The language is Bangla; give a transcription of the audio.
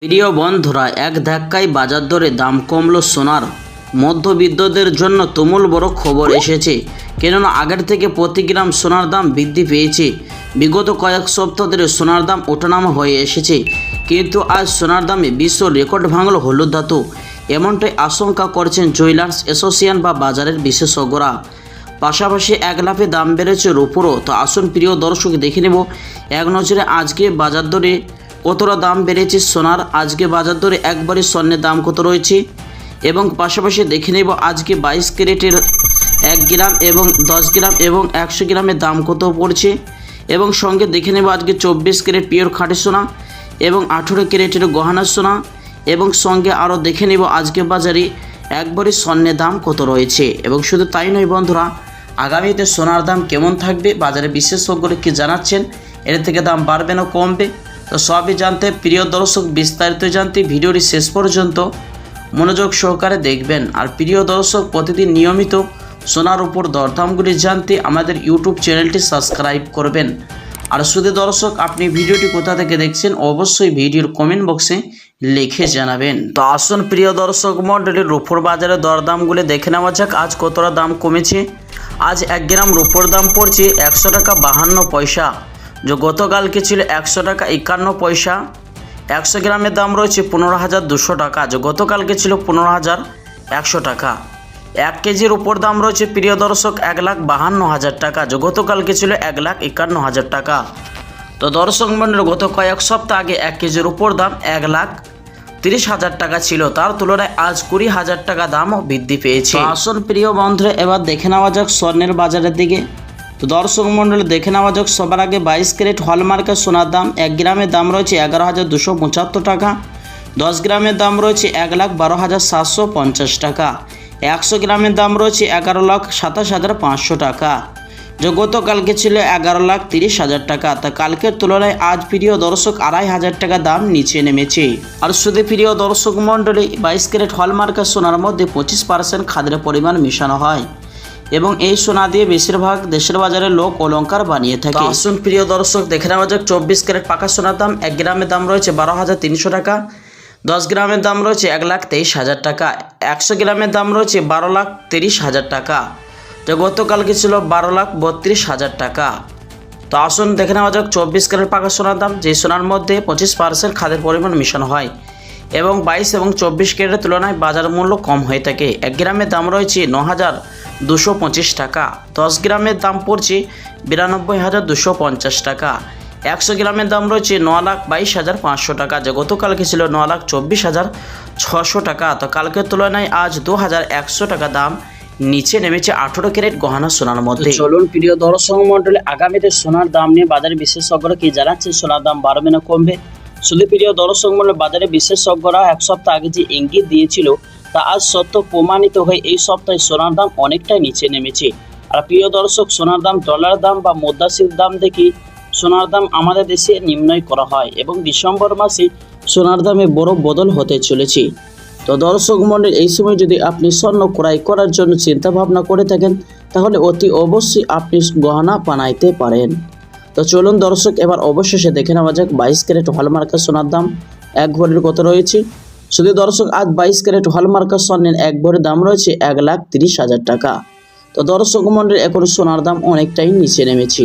প্রিয় বন্ধুরা, এক ধাক্কায় বাজার দরে দাম কমলো সোনার। মধ্যবিত্তদের জন্য তুমুল বড় খবর এসেছে, কেননা আগের থেকে প্রতি গ্রাম সোনার দাম বৃদ্ধি পেয়েছে। বিগত কয়েক সপ্তাহ ধরে সোনার দাম ওঠানামা হয়ে এসেছে, কিন্তু আজ সোনার দামে বিশ্ব রেকর্ড ভাঙল হলুদ ধাতু। এমনটাই আশঙ্কা করছেন জুয়েলার্স অ্যাসোসিয়েশন বা বাজারের বিশেষজ্ঞরা। পাশাপাশি এক লাফে দাম বেড়েছে রূপোরও। তো আসুন প্রিয় দর্শক, দেখে নেব এক নজরে আজকে বাজার দরে কতটা দাম বেড়েছে সোনার। আজকে বাজার দরে একবারই স্বর্ণের দাম কত রয়েছে, এবং পাশাপাশি দেখে নেব আজকে 22 ক্যারেটের 1 গ্রাম এবং 10 গ্রাম এবং 100 গ্রামের দাম কত পড়ছে, এবং সঙ্গে দেখে নেব আজকে 24 ক্যারেট পিওর খাঁটি সোনা এবং 18 ক্যারেটের গহনা সোনা, এবং সঙ্গে আরও দেখে নেব আজকে বাজারে একবারই স্বর্ণের দাম কত রয়েছে। এবং শুধু তাই নয় বন্ধুরা, আগামীতে সোনার দাম কেমন থাকবে, বাজারে বিশেষজ্ঞরা কি জানাচ্ছেন, এর থেকে দাম বাড়বে না কমবে, তো সবই জানতে প্রিয় দর্শক, বিস্তারিত জানতে ভিডিওটি শেষ পর্যন্ত মনোযোগ সহকারে দেখবেন। আর প্রিয় দর্শক, প্রতিদিন নিয়মিত সোনার উপর দরদামগুলি জানতে আমাদের ইউটিউব চ্যানেলটি সাবস্ক্রাইব করবেন। আর শুধু দর্শক, আপনি ভিডিওটি কোথা থেকে দেখছেন অবশ্যই ভিডিওর কমেন্ট বক্সে লিখে জানাবেন। তো আসুন প্রিয় দর্শক মণ্ডলী, রূপোর বাজারে দরদামগুলি দেখে নেওয়া যাক আজ কতটা দাম কমেছে। আজ 1 গ্রাম রূপোর দাম পড়ছে 100 টাকা 52 পয়সা, যে গতকালকে ছিল 100 টাকা 51 পয়সা। 100 গ্রামের দাম রয়েছে 15,200 টাকা, যে গতকালকে ছিল 15,100 টাকা। 1 কেজির উপর দাম রয়েছে প্রিয় দর্শক 1,52,000 টাকা, যে গতকালকে ছিল 1,51,000 টাকা। তো দর্শক মণ্ডলী, গত কয়েক সপ্তাহ আগে 1 কেজির উপর দাম 1,30,000 টাকা ছিল, তার তুলনায় আজ 20,000 টাকা দামও বৃদ্ধি পেয়েছে। আসল প্রিয় বন্ধুরা, এবার দেখে নেওয়া যাক স্বর্ণের বাজারের দিকে। তো দর্শক মণ্ডলী, দেখে নেওয়া যাক সবার আগে 22 ক্যারেট হলমার্কের সোনার দাম 1 গ্রামের দাম রয়েছে 11,275 টাকা, 10 গ্রামের দাম রয়েছে 1,12,750 টাকা, 100 গ্রামের দাম রয়েছে 11,27,500 টাকা, যে গতকালকে ছিল 11,30,000 টাকা। তা কালকের তুলনায় আজ প্রিয় দর্শক 2,500 টাকা দাম নিচে নেমেছে। আর শুধু প্রিয় দর্শক মণ্ডলী, 22 ক্যারেট হলমার্কের সোনার মধ্যে 25% খাদের পরিমাণ মেশানো হয়, এবং এই সোনা দিয়ে বেশিরভাগ দেশের বাজারে লোক অলংকার বানিয়ে থাকে। আসুন প্রিয় দর্শক, দেখে নেওয়া যাক 24 ক্যারেট পাকা সোনার দাম 1 গ্রামের দাম রয়েছে 12,300 টাকা, 10 গ্রামের দাম রয়েছে 1,23,000 টাকা, 100 গ্রামের দাম রয়েছে 12,30,000 টাকা, যা গতকালকে ছিল 12,32,000 টাকা। তো আসুন দেখে নেওয়া যাক 24 ক্যারেট পাকা সোনার দাম, যে সোনার মধ্যে 25% খাদের পরিমাণ মেশানো হয়, এবং 22 এবং 24 ক্যারেটের তুলনায় বাজার মূল্য কম হয়ে থাকে। 1 গ্রামের দাম রয়েছে 9,225 টাকা, 10 গ্রামের দাম পড়ছে 92,250 টাকা, 100 গ্রামের দাম রয়েছে 9,22,500 টাকা, যে গতকালকে ছিল 9,24,600 টাকা। তো কালকের তুলনায় আজ 2,100 টাকা দাম নিচে নেমেছে 18 ক্যারেট গহনা সোনার মধ্যে। চলুন প্রিয় দর্শক মণ্ডলী, আগামীতে সোনার দাম নিয়ে বাজারে বিশেষজ্ঞরা কি জানাচ্ছেন, সোনার দাম বাড়বে না কমবে। শুধু প্রিয় দর্শক মণ্ডলী, বাজারে বিশেষজ্ঞরা এক সপ্তাহ আগে যে ইঙ্গিত দিয়েছিল তা আজ সত্য প্রমাণিত হয়ে এই সপ্তাহে সোনার দাম অনেকটাই নিচে নেমেছে। আর প্রিয় দর্শক, সোনার দাম ডলার দাম বা মুদ্রাশীল দাম দেখি সোনার দাম আমাদের দেশে নির্ণয় করা হয়, এবং ডিসেম্বর মাসে সোনার দামে বড় বদল হতে চলেছে। তো দর্শক মণ্ডলী, এই সময় যদি আপনি স্বর্ণ ক্রয় করার জন্য চিন্তা ভাবনা করে থাকেন, তাহলে অতি অবশ্যই আপনি গহনা বানাইতে পারেন। তো চলুন দর্শক, এবার অবশেষে দেখে নেওয়া যাক 22 ক্যারেট হলমার্কের সোনার দাম 1 ভরির কত রয়েছে। শুধু দর্শক, আজ 22 ক্যারেট হলমার্কের স্বর্ণের 1 ভরির দাম রয়েছে 1,30,000 টাকা। তো দর্শক মণ্ডলী, এখন সোনার দাম অনেকটাই নিচে নেমেছে।